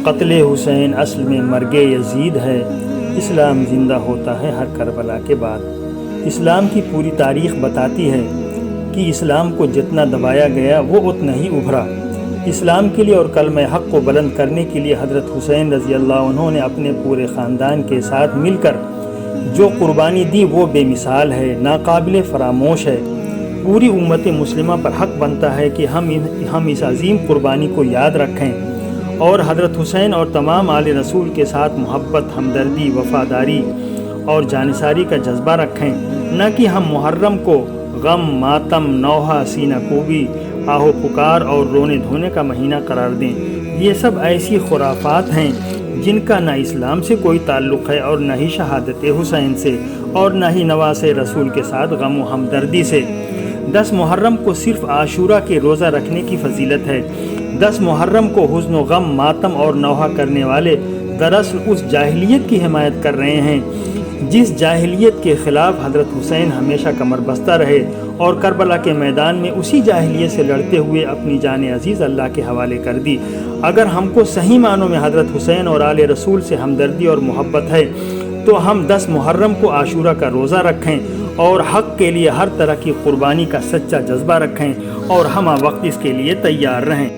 قتل حسین اصل میں مرگ یزید ہے، اسلام زندہ ہوتا ہے ہر کربلا کے بعد۔ اسلام کی پوری تاریخ بتاتی ہے کہ اسلام کو جتنا دبایا گیا وہ اتنا ہی ابھرا۔ اسلام کے لیے اور کلمہ حق کو بلند کرنے کے لیے حضرت حسین رضی اللہ عنہ نے اپنے پورے خاندان کے ساتھ مل کر جو قربانی دی وہ بے مثال ہے، ناقابل فراموش ہے۔ پوری امت مسلمہ پر حق بنتا ہے کہ ہم اس عظیم قربانی کو یاد رکھیں اور حضرت حسین اور تمام آل رسول کے ساتھ محبت، ہمدردی، وفاداری اور جانثاری کا جذبہ رکھیں، نہ کہ ہم محرم کو غم، ماتم، نوحہ، سینہ کوبی، آہو پکار اور رونے دھونے کا مہینہ قرار دیں۔ یہ سب ایسی خرافات ہیں جن کا نہ اسلام سے کوئی تعلق ہے اور نہ ہی شہادت حسین سے اور نہ ہی نواز رسول کے ساتھ غم و ہمدردی سے۔ 10 محرم کو صرف عاشورہ کے روزہ رکھنے کی فضیلت ہے۔ 10 محرم کو حزن و غم، ماتم اور نوحہ کرنے والے دراصل اس جاہلیت کی حمایت کر رہے ہیں جس جاہلیت کے خلاف حضرت حسین ہمیشہ کمر بستہ رہے اور کربلا کے میدان میں اسی جاہلیت سے لڑتے ہوئے اپنی جان عزیز اللہ کے حوالے کر دی۔ اگر ہم کو صحیح معنوں میں حضرت حسین اور آل رسول سے ہمدردی اور محبت ہے تو ہم 10 محرم کو عاشورہ کا روزہ رکھیں اور حق کے لیے ہر طرح کی قربانی کا سچا جذبہ رکھیں اور ہمہ وقت اس کے لیے تیار رہیں۔